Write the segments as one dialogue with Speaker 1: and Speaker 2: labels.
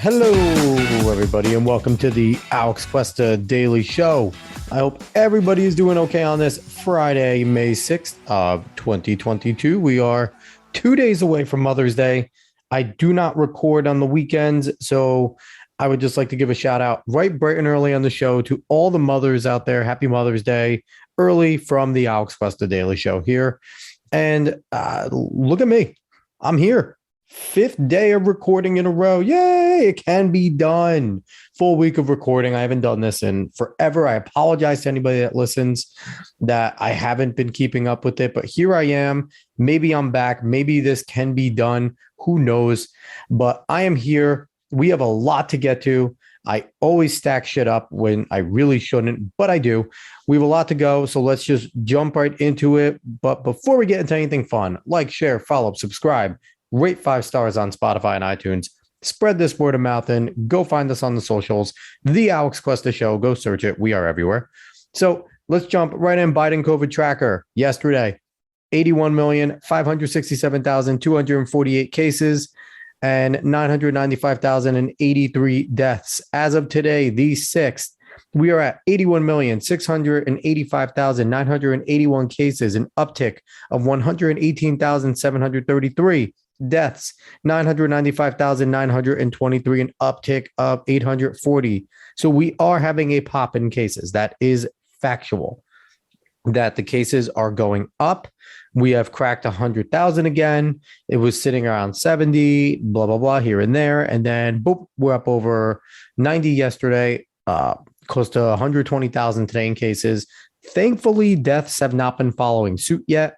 Speaker 1: Hello, everybody, and welcome to the Alex Cuesta Daily Show. I hope everybody is doing okay on this Friday, May 6th of 2022. We are 2 days away from Mother's Day. I do not record on the weekends, so I would just like to give a shout out right bright and early on the show to all the mothers out there. Happy Mother's Day early from the Alex Cuesta Daily Show here. And look at me. I'm here. Fifth day of recording in a row. Yay, it can be done. Full week of recording. I haven't done this in forever. I apologize to anybody that listens that I haven't been keeping up with it, but here I am. Maybe I'm back. Maybe this can be done. Who knows? But I am here. We have a lot to get to. I always stack shit up when I really shouldn't, but I do. We have a lot to go, so let's just jump right into it. But before we get into anything fun, like, share, follow, subscribe, rate 5 stars on Spotify and iTunes. Spread this word of mouth and go find us on the socials. The Alex Cuesta Show. Go search it. We are everywhere. So let's jump right in. Biden COVID tracker yesterday. 81,567,248 cases and 995,083 deaths. As of today, the 6th, we are at 81,685,981 cases, an uptick of 118,733 deaths, 995,923, an uptick of 840. So we are having a pop in cases. That is factual, that the cases are going up. We have cracked 100,000 again. It was sitting around 70, blah, blah, blah, here and there. And then, boop, we're up over 90 yesterday, close to 120,000 today in cases. Thankfully, deaths have not been following suit yet.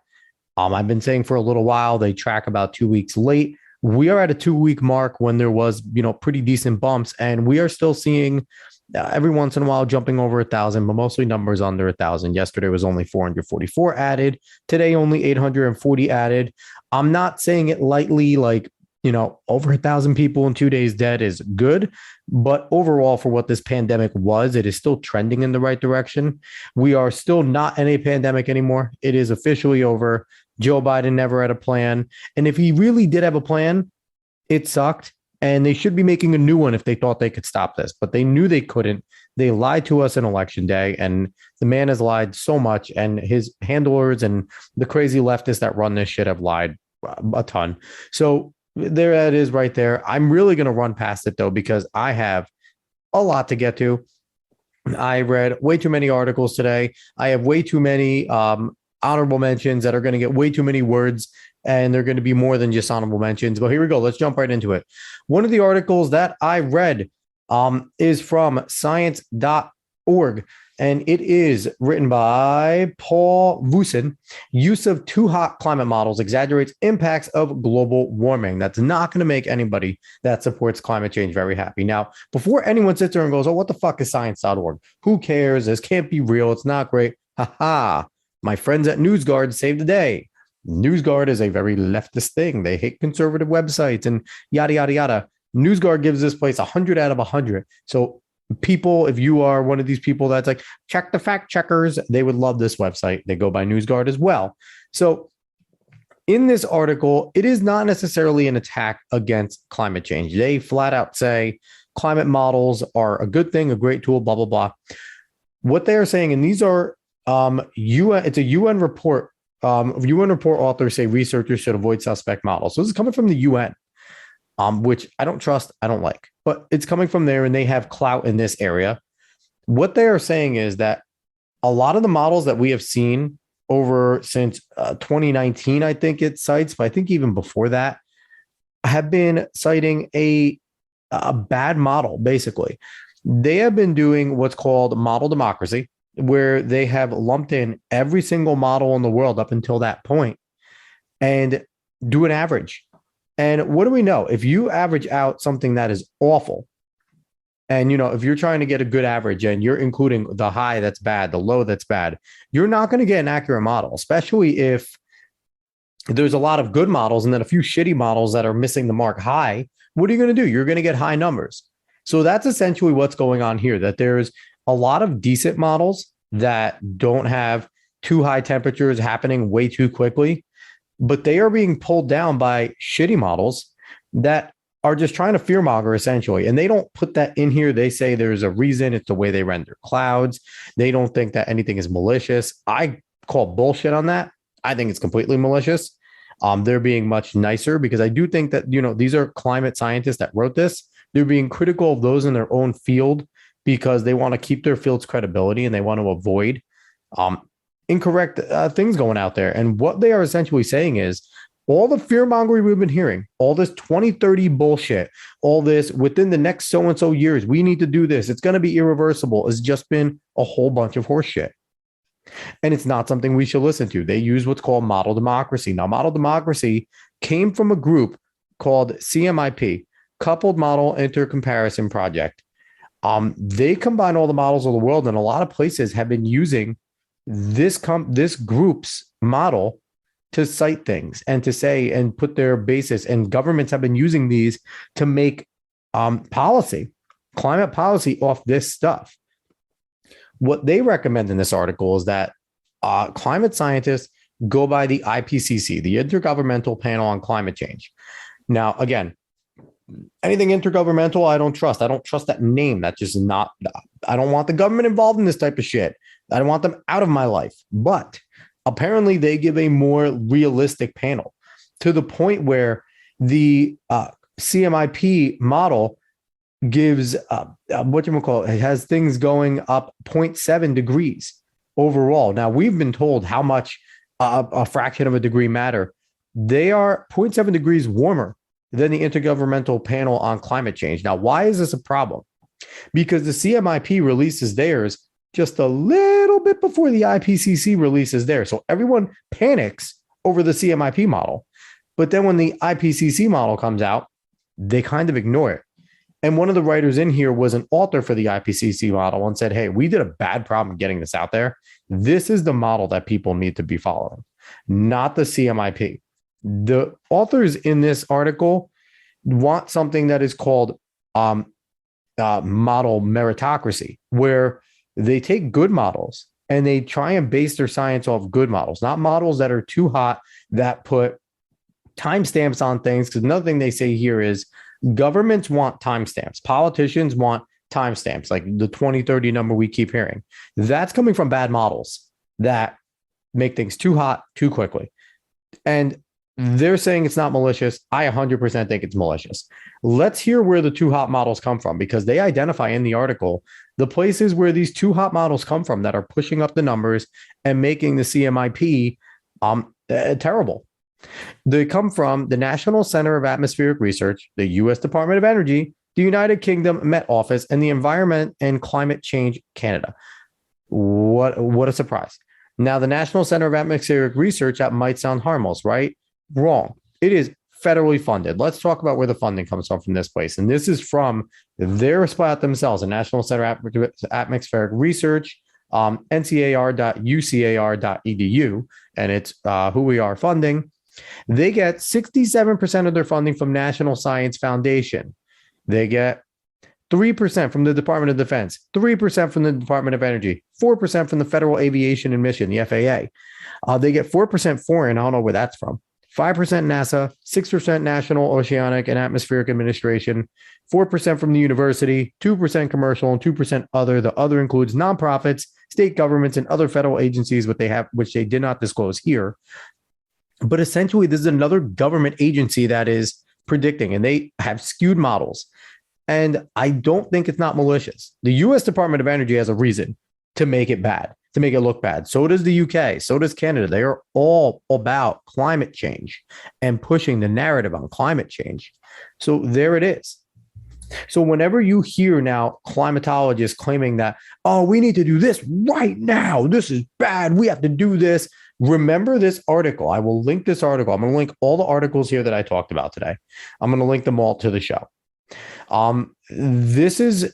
Speaker 1: I've been saying for a little while, they track about 2 weeks late. We are at a 2-week mark when there was, pretty decent bumps, and we are still seeing every once in a while jumping over 1,000, but mostly numbers under 1,000. Yesterday was only 444 added. Today, only 840 added. I'm not saying it lightly, like, over 1,000 people in 2 days dead is good. But overall, for what this pandemic was, it is still trending in the right direction. We are still not in a pandemic anymore. It is officially over. Joe Biden never had a plan. And if he really did have a plan, it sucked. And they should be making a new one if they thought they could stop this. But they knew they couldn't. They lied to us in Election Day. And the man has lied so much. And his handlers and the crazy leftists that run this shit have lied a ton. So there it is right there. I'm really going to run past it, though, because I have a lot to get to. I read way too many articles today. I have way too many honorable mentions that are going to get way too many words, and they're going to be more than just honorable mentions. But here we go. Let's jump right into it. One of the articles that I read is from science.org. And it is written by Paul Vusin. Use of too hot climate models exaggerates impacts of global warming. That's not going to make anybody that supports climate change very happy. Now, before anyone sits there and goes, oh, what the fuck is science.org? Who cares? This can't be real. It's not great. Ha. My friends at NewsGuard saved the day. NewsGuard is a very leftist thing. They hate conservative websites and yada, yada, yada. NewsGuard gives this place 100 out of 100. So people, if you are one of these people that's like, check the fact checkers, they would love this website. They go by NewsGuard as well. So in this article, it is not necessarily an attack against climate change. They flat out say climate models are a good thing, a great tool, blah, blah, blah. What they are saying, and these are UN, it's a UN report. UN report authors say researchers should avoid suspect models. So this is coming from the UN. Which I don't trust, I don't like, but it's coming from there and they have clout in this area. What they are saying is that a lot of the models that we have seen over since 2019, I think it cites, but I think even before that, have been citing a bad model, basically. They have been doing what's called model democracy, where they have lumped in every single model in the world up until that point and do an average. And what do we know? If you average out something that is awful, and if you're trying to get a good average and you're including the high that's bad, the low that's bad, you're not going to get an accurate model, especially if there's a lot of good models and then a few shitty models that are missing the mark high. What are you going to do? You're going to get high numbers. So that's essentially what's going on here, that there's a lot of decent models that don't have too high temperatures happening way too quickly, but they are being pulled down by shitty models that are just trying to fearmonger essentially. And they don't put that in here. They say there's a reason. It's the way they render clouds. They don't think that anything is malicious. I call bullshit on that. I think it's completely malicious. They're being much nicer because I do think that, these are climate scientists that wrote this. They're being critical of those in their own field because they want to keep their field's credibility and they want to avoid incorrect things going out there. And what they are essentially saying is all the fear mongering we've been hearing, all this 2030 bullshit, all this within the next so-and-so years, we need to do this. It's going to be irreversible. It's just been a whole bunch of horse shit. And it's not something we should listen to. They use what's called model democracy. Now, model democracy came from a group called CMIP, Coupled Model Intercomparison Project. They combine all the models of the world, and a lot of places have been using this group's model to cite things and to say and put their basis. And governments have been using these to make policy, climate policy off this stuff. What they recommend in this article is that climate scientists go by the IPCC, the Intergovernmental Panel on Climate Change. Now, again, anything intergovernmental, I don't trust. I don't trust that name. That's just not, I don't want the government involved in this type of shit. I don't want them out of my life. But apparently they give a more realistic panel to the point where the CMIP model gives it has things going up 0.7 degrees overall. Now, we've been told how much a fraction of a degree matter. They are 0.7 degrees warmer than the Intergovernmental Panel on Climate Change. Now, why is this a problem? Because the CMIP releases theirs just a little bit before the IPCC releases theirs. So everyone panics over the CMIP model. But then when the IPCC model comes out, they kind of ignore it. And one of the writers in here was an author for the IPCC model and said, hey, we did a bad problem getting this out there. This is the model that people need to be following, not the CMIP. The authors in this article want something that is called model meritocracy, where they take good models and they try and base their science off good models, not models that are too hot, that put timestamps on things. Because another thing they say here is governments want timestamps. Politicians want timestamps, like the 2030 number we keep hearing. That's coming from bad models that make things too hot too quickly. And they're saying it's not malicious. I 100% think it's malicious. Let's hear where the too hot models come from, because they identify in the article the places where these too hot models come from that are pushing up the numbers and making the CMIP terrible. They come from the National Center of Atmospheric Research, the U.S. Department of Energy, the United Kingdom Met Office, and the Environment and Climate Change Canada. What a surprise. Now, the National Center of Atmospheric Research, that might sound harmless, right? Wrong. It is federally funded. Let's talk about where the funding comes from this place. And this is from their spot themselves, the National Center of Atmospheric Research, ncar.ucar.edu, and it's who we are funding. They get 67% of their funding from National Science Foundation. They get 3% from the Department of Defense, 3% from the Department of Energy, 4% from the Federal Aviation Administration, the FAA. They get 4% foreign. I don't know where that's from. 5% NASA, 6% National Oceanic and Atmospheric Administration, 4% from the university, 2% commercial, and 2% other. The other includes nonprofits, state governments, and other federal agencies, which they did not disclose here. But essentially, this is another government agency that is predicting, and they have skewed models. And I don't think it's not malicious. The U.S. Department of Energy has a reason to make it bad, to make it look bad. So does the UK. So does Canada. They are all about climate change and pushing the narrative on climate change. So there it is. So whenever you hear now climatologists claiming that, oh, we need to do this right now, this is bad, we have to do this, remember this article. I will link this article. I'm going to link all the articles here that I talked about today. I'm going to link them all to the show. This is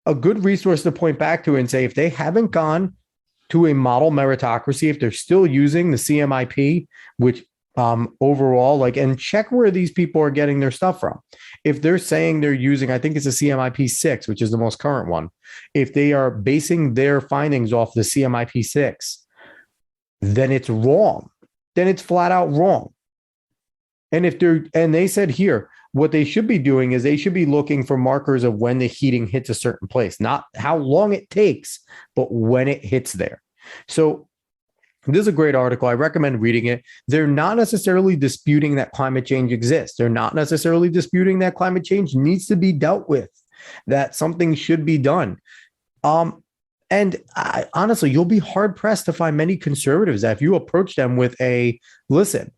Speaker 1: a good resource to point back to and say, if they haven't gone to a model meritocracy, if they're still using the CMIP, which overall, and check where these people are getting their stuff from. If they're saying they're using, I think it's a CMIP 6, which is the most current one. If they are basing their findings off the CMIP 6, then it's wrong. Then it's flat out wrong. And they said here, what they should be doing is they should be looking for markers of when the heating hits a certain place, not how long it takes, but when it hits there. So this is a great article. I recommend reading it. They're not necessarily disputing that climate change exists. They're not necessarily disputing that climate change needs to be dealt with, that something should be done. Honestly, you'll be hard pressed to find many conservatives that if you approach them with listen,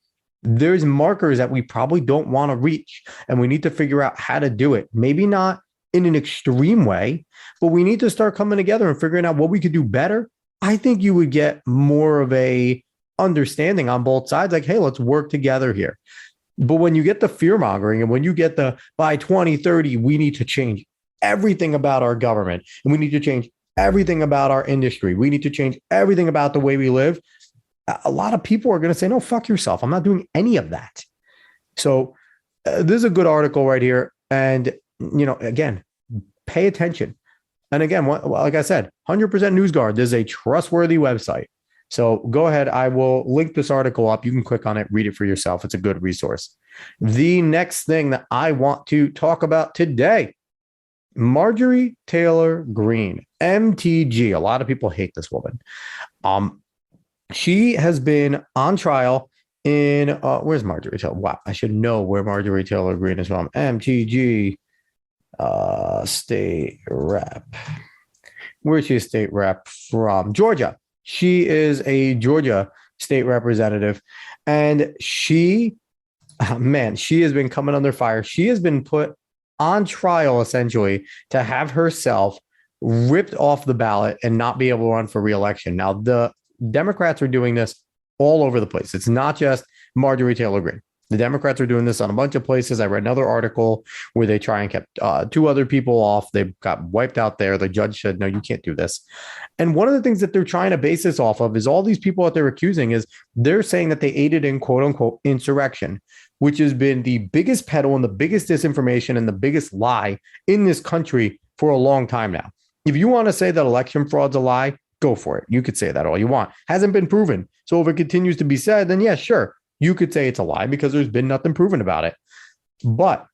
Speaker 1: there's markers that we probably don't want to reach, and we need to figure out how to do it. Maybe not in an extreme way, but we need to start coming together and figuring out what we could do better. I think you would get more of a understanding on both sides. Like, hey, let's work together here. But when you get the fear mongering and when you get the by 2030, we need to change everything about our government and we need to change everything about our industry. We need to change everything about the way we live. A lot of people are going to say, no, fuck yourself. I'm not doing any of that. So this is a good article right here. And, again, pay attention. And again, like I said, 100% NewsGuard. This is a trustworthy website. So go ahead. I will link this article up. You can click on it, read it for yourself. It's a good resource. The next thing that I want to talk about today, Marjorie Taylor Greene, MTG. A lot of people hate this woman. She has been on trial in, where's Marjorie Taylor? Wow, I should know where Marjorie Taylor Greene is from. MTG. State rep. Where's she a state rep from? Georgia. She is a Georgia state representative. And she has been coming under fire. She has been put on trial, essentially, to have herself ripped off the ballot and not be able to run for re-election. Now, the Democrats are doing this all over the place. It's not just Marjorie Taylor Greene. The Democrats are doing this on a bunch of places. I read another article where they try and kept two other people off. They got wiped out there. The judge said, no, you can't do this. And one of the things that they're trying to base this off of is all these people that they're accusing is they're saying that they aided in quote unquote insurrection, which has been the biggest peddle and the biggest disinformation and the biggest lie in this country for a long time now. If you want to say that election fraud's a lie, go for it. You could say that all you want. Hasn't been proven. So if it continues to be said, then yeah, sure. You could say it's a lie because there's been nothing proven about it. But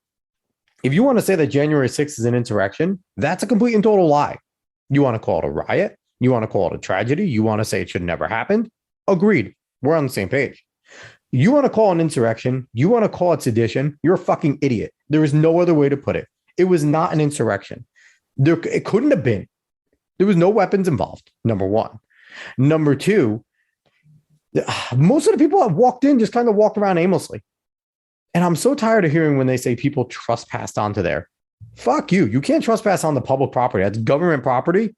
Speaker 1: if you want to say that January 6th is an insurrection, that's a complete and total lie. You want to call it a riot? You want to call it a tragedy? You want to say it should never happen? Agreed. We're on the same page. You want to call it an insurrection? You want to call it sedition? You're a fucking idiot. There is no other way to put it. It was not an insurrection. It couldn't have been. There was no weapons involved, number one. Number two, most of the people that walked in just kind of walked around aimlessly. And I'm so tired of hearing when they say people trespassed onto there. Fuck you. You can't trespass on the public property. That's government property,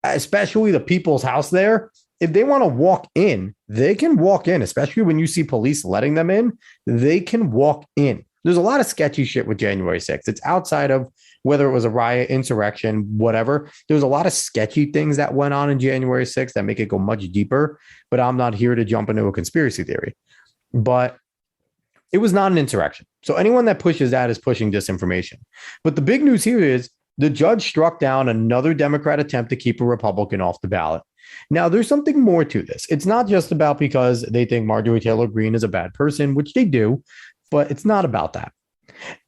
Speaker 1: especially the people's house there. If they want to walk in, they can walk in, especially when you see police letting them in. They can walk in. There's a lot of sketchy shit with January 6th. It's outside of whether it was a riot, insurrection, whatever. There's a lot of sketchy things that went on in January 6th that make it go much deeper, but I'm not here to jump into a conspiracy theory. But it was not an insurrection. So anyone that pushes that is pushing disinformation. But the big news here is the judge struck down another Democrat attempt to keep a Republican off the ballot. Now, there's something more to this. It's not just about because they think Marjorie Taylor Greene is a bad person, which they do, but it's not about that.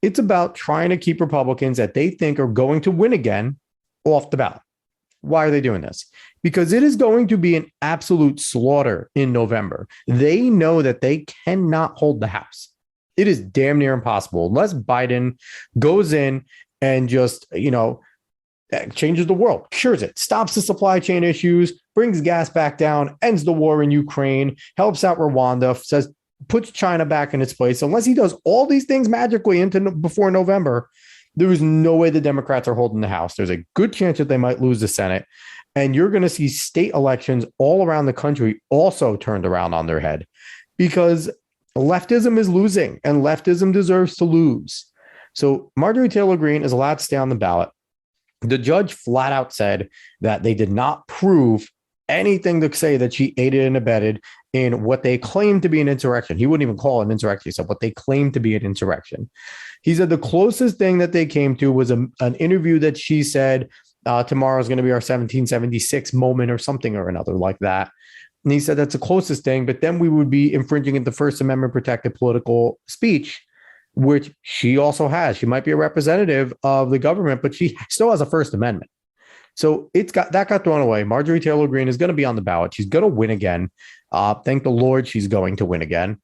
Speaker 1: It's about trying to keep Republicans that they think are going to win again off the ballot. Why are they doing this? Because it is going to be an absolute slaughter in November. They know that they cannot hold the House. It is damn near impossible unless Biden goes in and just, changes the world, cures it, stops the supply chain issues, brings gas back down, ends the war in Ukraine, helps out Rwanda, puts China back in its place. Unless he does all these things magically before November, there is no way the Democrats are holding the House. There's a good chance that they might lose the Senate. And you're going to see state elections all around the country also turned around on their head because leftism is losing and leftism deserves to lose. So Marjorie Taylor Greene is allowed to stay on the ballot. The judge flat out said that they did not prove anything to say that she aided and abetted in what they claimed to be an insurrection. He wouldn't even call it an insurrection. He said what they claimed to be an insurrection. He said the closest thing that they came to was an interview that she said, tomorrow is going to be our 1776 moment or something or another like that. And he said that's the closest thing, but then we would be infringing in the First Amendment protected political speech. which she also has. She might be a representative of the government, but she still has a First Amendment. So that got thrown away. Marjorie Taylor Greene is going to be on the ballot. She's going to win again. Thank the Lord she's going to win again.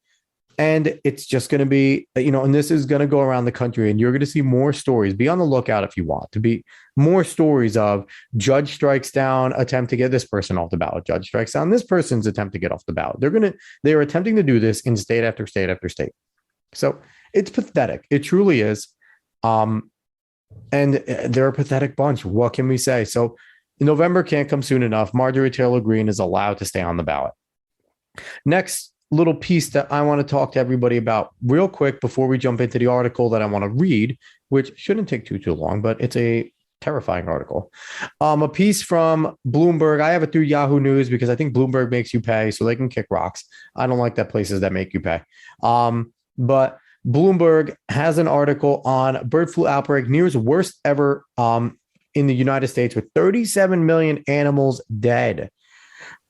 Speaker 1: And it's just going to be, and this is going to go around the country, and you're going to see more stories. Be on the lookout if you want to be more stories of judge strikes down attempt to get this person off the ballot. Judge strikes down this person's attempt to get off the ballot. They're attempting to do this in state after state after state. So it's pathetic. It truly is. And they're a pathetic bunch. What can we say? So November can't come soon enough. Marjorie Taylor Greene is allowed to stay on the ballot. Next little piece that I want to talk to everybody about real quick before we jump into the article that I want to read, which shouldn't take too long, but it's a terrifying article. A piece from Bloomberg. I have it through Yahoo News because I think Bloomberg makes you pay so they can kick rocks. I don't like that places that make you pay. But Bloomberg has an article on bird flu outbreak nears worst ever in the United States with 37 million animals dead.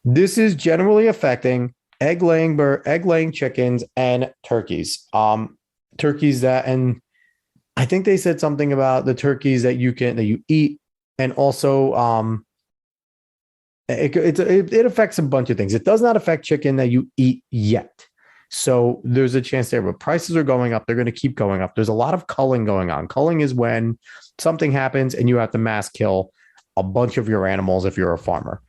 Speaker 1: This is generally affecting egg-laying chickens and turkeys. Turkeys and I think they said something about the turkeys that you eat, and also it affects a bunch of things. It does not affect chicken that you eat yet. So there's a chance there, but prices are going up. They're going to keep going up. There's a lot of culling going on. Culling is when something happens and you have to mass kill a bunch of your animals if you're a farmer.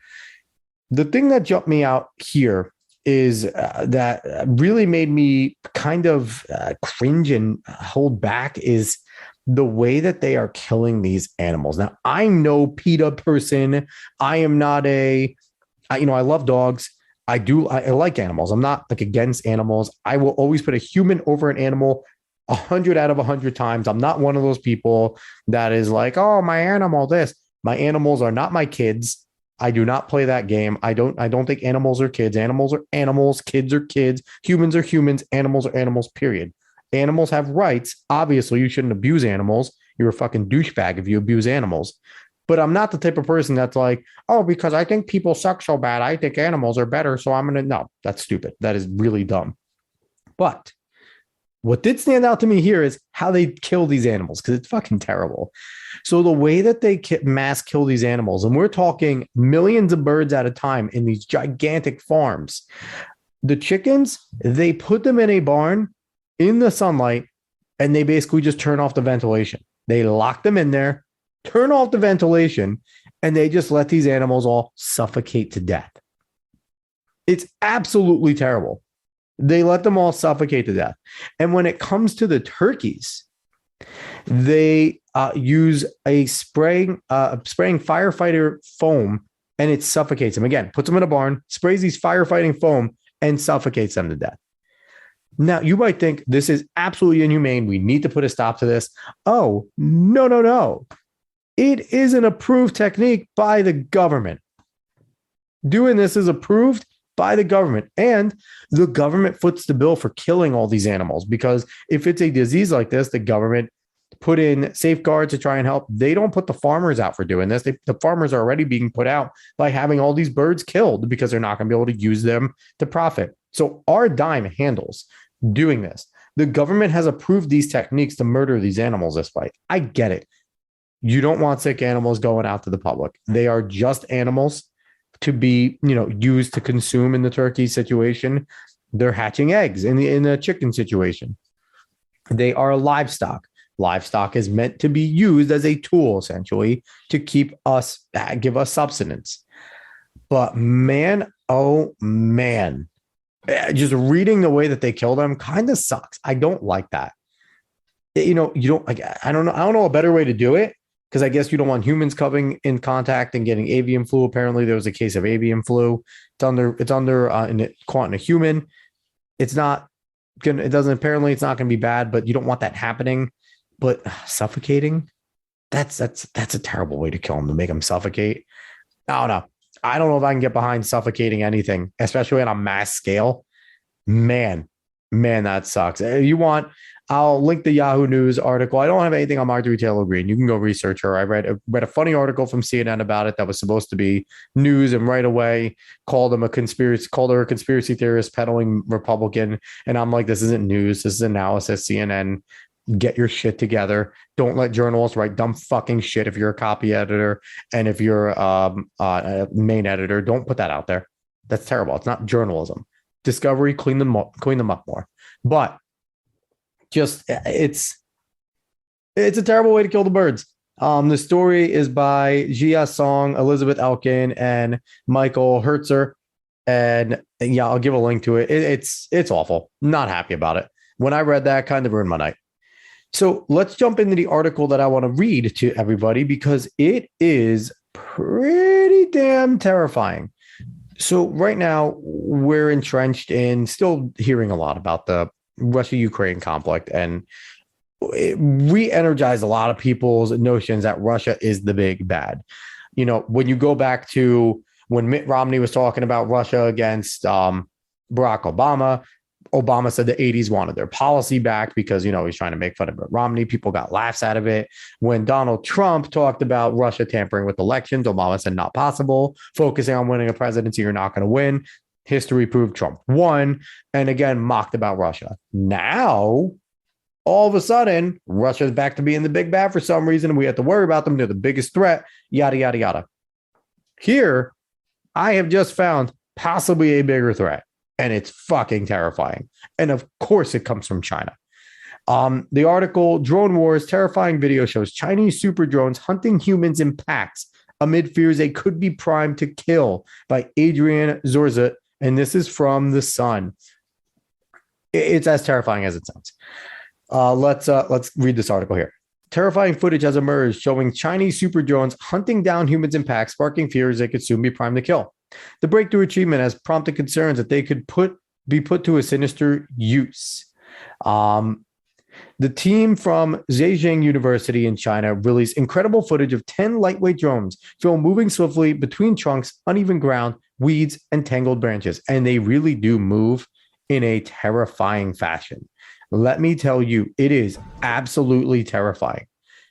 Speaker 1: The thing that jumped me out here is that really made me kind of cringe and hold back is the way that they are killing these animals. Now, I'm no PETA person. I am not I love dogs. I like animals. I'm not against animals. I will always put a human over an animal 100 out of 100 times. I'm not one of those people that is like, oh, my animal this. My animals are not my kids. I do not play that game. I don't think animals are kids. Animals are animals. Kids are kids. Humans are humans. Animals are animals, period. Animals have rights. Obviously, you shouldn't abuse animals. You're a fucking douchebag if you abuse animals. But I'm not the type of person that's like, oh, because I think people suck so bad, I think animals are better. So I'm going to, no, that's stupid. That is really dumb. But what did stand out to me here is how they kill these animals, because it's fucking terrible. So the way that they mass kill these animals, and we're talking millions of birds at a time in these gigantic farms, the chickens, they put them in a barn in the sunlight, and they basically just turn off the ventilation. They lock them in there, turn off the ventilation, and they just let these animals all suffocate to death. It's absolutely terrible. They let them all suffocate to death. And when it comes to the turkeys, they use a spraying firefighter foam, and it suffocates them. Again, puts them in a barn, sprays these firefighting foam, and suffocates them to death. Now, you might think this is absolutely inhumane. We need to put a stop to this. Oh, no. It is an approved technique by the government. Doing this is approved by the government, and the government foots the bill for killing all these animals, because if it's a disease like this, the government put in safeguards to try and help. They don't put the farmers out for doing this. The farmers are already being put out by having all these birds killed because they're not going to be able to use them to profit. So our dime handles doing this. The government has approved these techniques to murder these animals this way. I get it. You don't want sick animals going out to the public. They are just animals to be, used to consume in the turkey situation. They're hatching eggs in the chicken situation. They are livestock. Livestock is meant to be used as a tool, essentially, to give us subsistence. But man, oh man, just reading the way that they kill them kind of sucks. I don't like that. You don't like. I don't know a better way to do it, because I guess you don't want humans coming in contact and getting avian flu. Apparently, there was a case of avian flu. It's caught in a human. It's not apparently it's not gonna be bad, but you don't want that happening. But suffocating, that's a terrible way to kill them, to make them suffocate. I don't know. I don't know if I can get behind suffocating anything, especially on a mass scale. Man, Man, that sucks. You want, I'll link the Yahoo News article. I don't have anything on Marjorie Taylor Greene. You can go research her. I read a funny article from CNN about it that was supposed to be news, and right away called her a conspiracy theorist, peddling Republican. And I'm like, this isn't news. This is analysis. CNN, get your shit together. Don't let journalists write dumb fucking shit. If you're a copy editor and if you're a main editor, don't put that out there. That's terrible. It's not journalism. Discovery, clean them up more. But just it's a terrible way to kill the birds. The story is by Jia Song, Elizabeth Elkin, and Michael Hertzer. And yeah, I'll give a link to it. It's awful. Not happy about it. When I read that, kind of ruined my night. So let's jump into the article that I want to read to everybody because it is pretty damn terrifying. So right now we're entrenched in still hearing a lot about the Russia-Ukraine conflict, and it re-energized a lot of people's notions that Russia is the big bad. You know, when you go back to when Mitt Romney was talking about Russia against Barack Obama, Obama said the 80s wanted their policy back because, you know, he's trying to make fun of Mitt Romney. People got laughs out of it. When Donald Trump talked about Russia tampering with elections, Obama said not possible. Focusing on winning a presidency, you're not going to win. History proved Trump won, and again, mocked about Russia. Now, all of a sudden, Russia's back to being the big bad for some reason, and we have to worry about them. They're the biggest threat, yada, yada, yada. Here, I have just found possibly a bigger threat, and it's fucking terrifying. And of course, it comes from China. The article, Drone Wars, terrifying video shows Chinese super drones hunting humans in packs amid fears they could be primed to kill, by Adrian Zorzut. And this is from The Sun. It's as terrifying as it sounds. Let's read this article here. Terrifying footage has emerged showing Chinese super drones hunting down humans in packs, sparking fears they could soon be primed to kill. The breakthrough achievement has prompted concerns that they could be put to a sinister use. The team from Zhejiang University in China released incredible footage of 10 lightweight drones filmed moving swiftly between trunks, uneven ground, weeds, and tangled branches. And they really do move in a terrifying fashion. Let me tell you, it is absolutely terrifying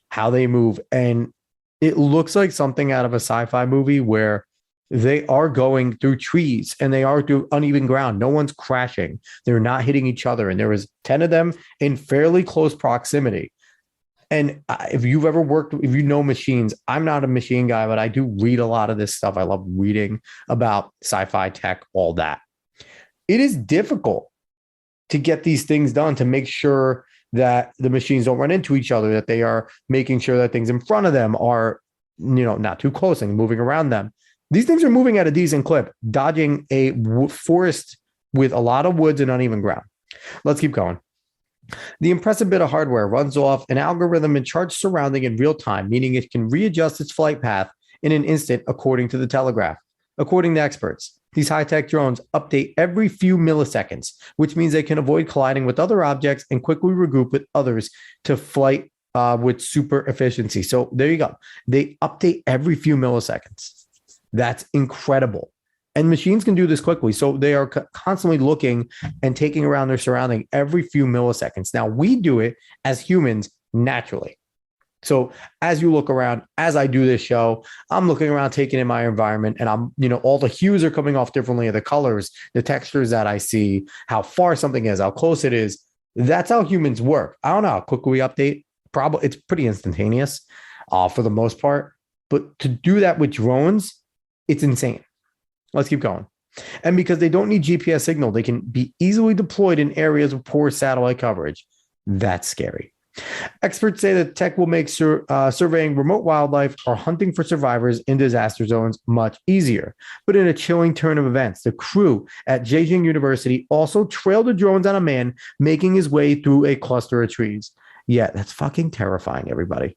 Speaker 1: how they move. And it looks like something out of a sci-fi movie where they are going through trees and they are through uneven ground. No one's crashing. They're not hitting each other. And there was 10 of them in fairly close proximity. And if you've ever worked, if you know machines, I'm not a machine guy, but I do read a lot of this stuff. I love reading about sci-fi tech, all that. It is difficult to get these things done, to make sure that the machines don't run into each other, that they are making sure that things in front of them are, you know, not too close and moving around them. These things are moving at a decent clip, dodging a forest with a lot of woods and uneven ground. Let's keep going. The impressive bit of hardware runs off an algorithm in charge surrounding in real time, meaning it can readjust its flight path in an instant, according to the Telegraph. According to experts, these high-tech drones update every few milliseconds, which means they can avoid colliding with other objects and quickly regroup with others to flight with super efficiency. So there you go. They update every few milliseconds. That's incredible. And machines can do this quickly. So they are constantly looking and taking around their surrounding every few milliseconds. Now, we do it as humans naturally. So as you look around, as I do this show, I'm looking around, taking in my environment, and I'm, you know, all the hues are coming off differently, the colors, the textures that I see, how far something is, how close it is. That's how humans work. I don't know how quick we update. Probably it's pretty instantaneous for the most part. But to do that with drones, it's insane. Let's keep going. And because they don't need GPS signal, they can be easily deployed in areas with poor satellite coverage. That's scary. Experts say that tech will make surveying remote wildlife or hunting for survivors in disaster zones much easier. But in a chilling turn of events, the crew at Zhejiang University also trailed the drones on a man making his way through a cluster of trees. Yeah, that's fucking terrifying, everybody.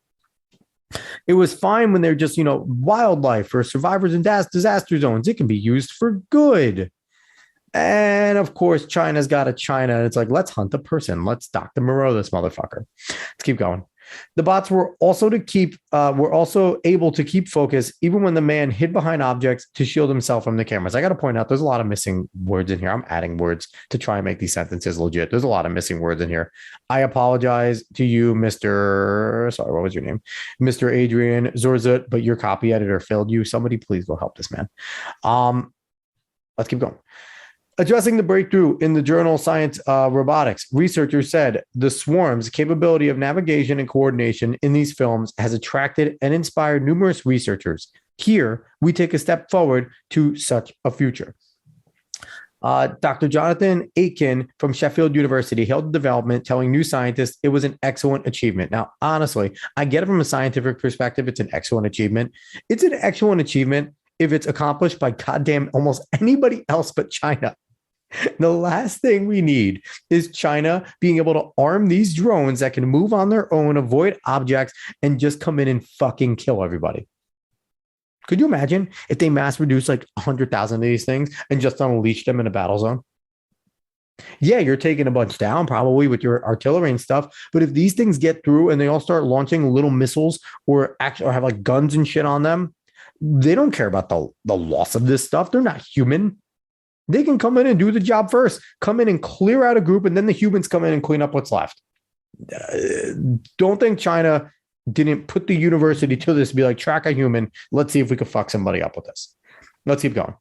Speaker 1: It was fine when they're just, you know, wildlife for survivors in disaster zones. It can be used for good. And of course, China's got a China. And it's like, let's hunt the person. Let's Dr. Moreau this motherfucker. Let's keep going. The bots were also able to keep focus even when the man hid behind objects to shield himself from the cameras. I got to point out, there's a lot of missing words in here. I'm adding words to try and make these sentences legit. There's a lot of missing words in here. I apologize to you, Mr. Sorry, what was your name? Mr. Adrian Zorzut, but your copy editor failed you. Somebody please go help this man. Let's keep going. Addressing the breakthrough in the journal Science Robotics, researchers said the swarm's capability of navigation and coordination in these films has attracted and inspired numerous researchers. Here, we take a step forward to such a future. Dr. Jonathan Aiken from Sheffield University hailed the development, telling New Scientist it was an excellent achievement. Now, honestly, I get it from a scientific perspective. It's an excellent achievement. It's an excellent achievement if it's accomplished by goddamn almost anybody else but China. The last thing we need is China being able to arm these drones that can move on their own, avoid objects, and just come in and fucking kill everybody. Could you imagine if they mass produce like 100,000 of these things and just unleash them in a battle zone? Yeah, you're taking a bunch down probably with your artillery and stuff. But if these things get through and they all start launching little missiles or have like guns and shit on them, they don't care about the loss of this stuff. They're not human. They can come in and do the job first, come in and clear out a group, and then the humans come in and clean up what's left. Don't think China didn't put the university to this, be like, track a human. Let's see if we can fuck somebody up with this. Let's keep going.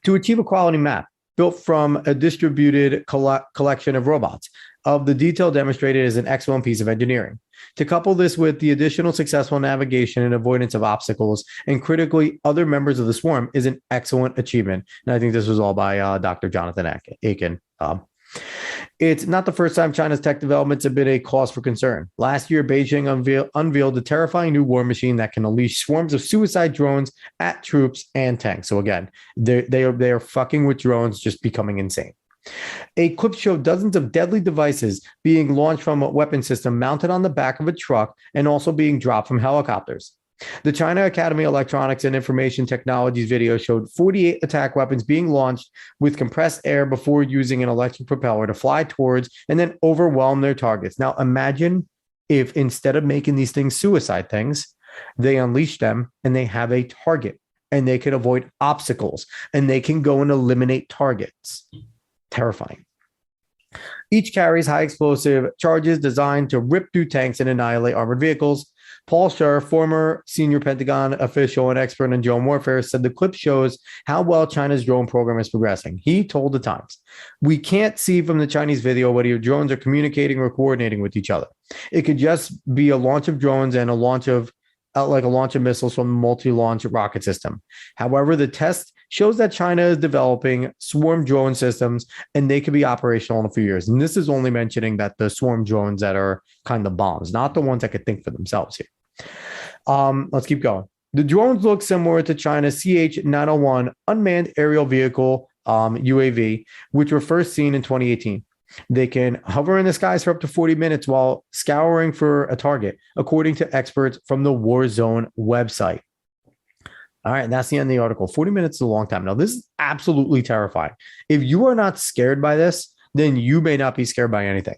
Speaker 1: To achieve a quality map built from a distributed collection of robots, of the detail demonstrated is an excellent piece of engineering. To couple this with the additional successful navigation and avoidance of obstacles and critically other members of the swarm is an excellent achievement. And I think this was all by Dr. Jonathan Aiken. It's not the first time China's tech developments have been a cause for concern. Last year, Beijing unveiled a terrifying new war machine that can unleash swarms of suicide drones at troops and tanks. So again, they are fucking with drones, just becoming insane. A clip showed dozens of deadly devices being launched from a weapon system mounted on the back of a truck and also being dropped from helicopters. The China Academy of Electronics and Information Technologies video showed 48 attack weapons being launched with compressed air before using an electric propeller to fly towards and then overwhelm their targets. Now, imagine if instead of making these things suicide things, they unleash them and they have a target and they can avoid obstacles and they can go and eliminate targets. Terrifying. Each carries high explosive charges designed to rip through tanks and annihilate armored vehicles. Paul Scher, former senior Pentagon official and expert in drone warfare, said the clip shows how well China's drone program is progressing. He told the Times, "We can't see from the Chinese video whether your drones are communicating or coordinating with each other. It could just be a launch of drones and a launch of missiles from a multi-launch rocket system. However, the test shows that China is developing swarm drone systems and they could be operational in a few years." And this is only mentioning that the swarm drones that are kind of bombs, not the ones that could think for themselves here. Let's keep going. The drones look similar to China's CH-901 unmanned aerial vehicle, UAV, which were first seen in 2018. They can hover in the skies for up to 40 minutes while scouring for a target, according to experts from the Warzone website. All right, and that's the end of the article. 40 minutes is a long time. Now, this is absolutely terrifying. If you are not scared by this, then you may not be scared by anything.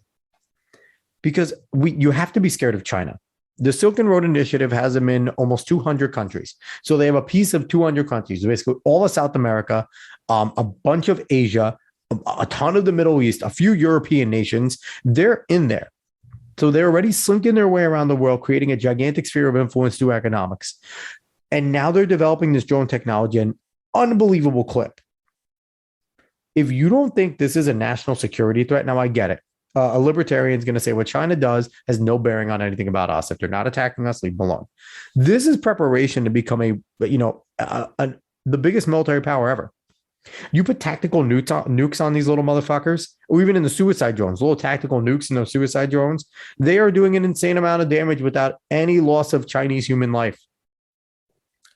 Speaker 1: Because you have to be scared of China. The Silk and Road Initiative has them in almost 200 countries. So they have a piece of 200 countries, basically all of South America, a bunch of Asia, a ton of the Middle East, a few European nations. They're in there. So they're already slinking their way around the world, creating a gigantic sphere of influence through economics. And now they're developing this drone technology, an unbelievable clip. If you don't think this is a national security threat, now I get it. A libertarian is going to say what China does has no bearing on anything about us. If they're not attacking us, leave them alone. This is preparation to become the biggest military power ever. You put tactical nukes on these little motherfuckers, or even in the suicide drones, little tactical nukes in those suicide drones. They are doing an insane amount of damage without any loss of Chinese human life.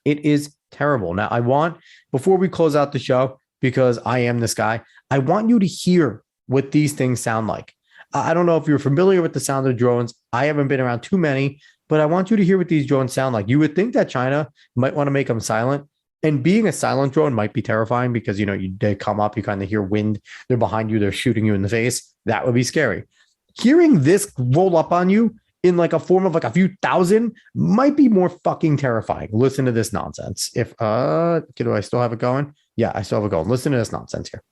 Speaker 1: It is terrible. Now, before we close out the show, because I am this guy, I want you to hear what these things sound like. I don't know if you're familiar with the sound of drones. I haven't been around too many, but I want you to hear what these drones sound like. You would think that China might want to make them silent. And being a silent drone might be terrifying because, they come up, you kind of hear wind, they're behind you, they're shooting you in the face. That would be scary. Hearing this roll up on you in like a form of like a few thousand might be more fucking terrifying. Listen to this nonsense. If do I still have it going? Yeah, I still have it going. Listen to this nonsense here.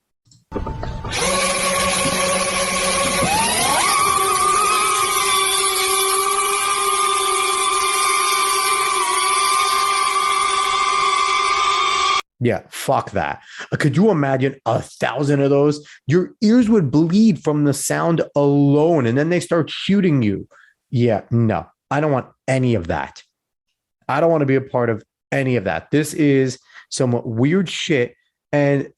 Speaker 1: Yeah, fuck that. Could you imagine 1,000 of those? Your ears would bleed from the sound alone, and then they start shooting you. Yeah, no, I don't want any of that. I don't want to be a part of any of that. This is some weird shit. And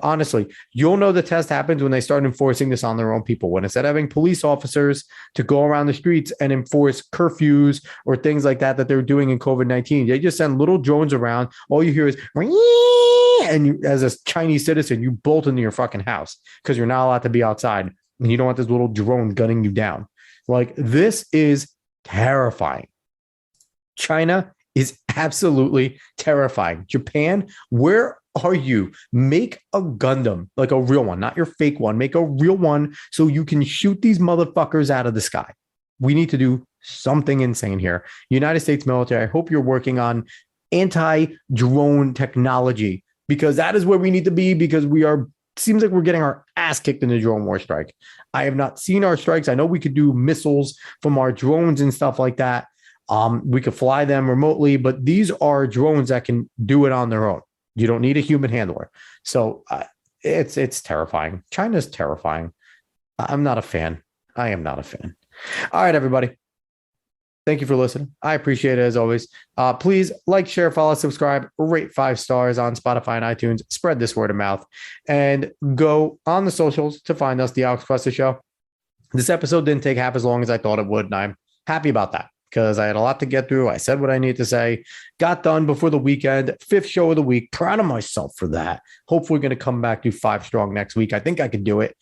Speaker 1: honestly, you'll know the test happens when they start enforcing this on their own people. When instead of having police officers to go around the streets and enforce curfews or things like that they're doing in COVID-19, they just send little drones around. All you hear is, and you, as a Chinese citizen, you bolt into your fucking house because you're not allowed to be outside and you don't want this little drone gunning you down. Like, this is terrifying. China is absolutely terrifying. Japan, where are you? Make a Gundam, like a real one, not your fake one. Make a real one so you can shoot these motherfuckers out of the sky. We need to do something insane here. United States military, I hope you're working on anti-drone technology, because that is where we need to be, because seems like we're getting our ass kicked in the drone war strike. I have not seen our strikes. I know we could do missiles from our drones and stuff like that. We could fly them remotely, but these are drones that can do it on their own. You don't need a human handler. So it's terrifying. China's terrifying. I'm not a fan. I am not a fan. All right, everybody. Thank you for listening. I appreciate it as always. Please like, share, follow, subscribe, rate 5 stars on Spotify and iTunes. Spread this word of mouth and go on the socials to find us, the Alex Questa Show. This episode didn't take half as long as I thought it would, and I'm happy about that because I had a lot to get through. I said what I needed to say, got done before the weekend, 5th show of the week. Proud of myself for that. Hopefully, we're going to come back to 5 strong next week. I think I can do it.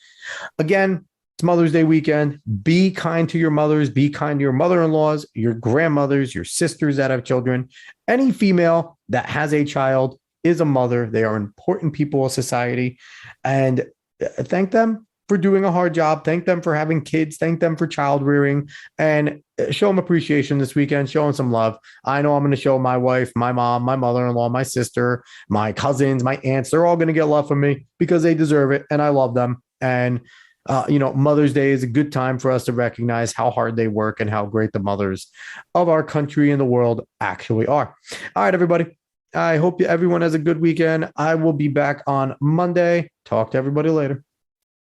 Speaker 1: Again, it's Mother's Day weekend. Be kind to your mothers. Be kind to your mother-in-laws, your grandmothers, your sisters that have children. Any female that has a child is a mother. They are important people of society. And thank them for doing a hard job. Thank them for having kids. Thank them for child rearing, and show them appreciation this weekend. Show them some love. I know I'm going to show my wife, my mom, my mother-in-law, my sister, my cousins, my aunts. They're all going to get love from me because they deserve it, and I love them. And Mother's Day is a good time for us to recognize how hard they work and how great the mothers of our country and the world actually are. All right, everybody. I hope everyone has a good weekend. I will be back on Monday. Talk to everybody later.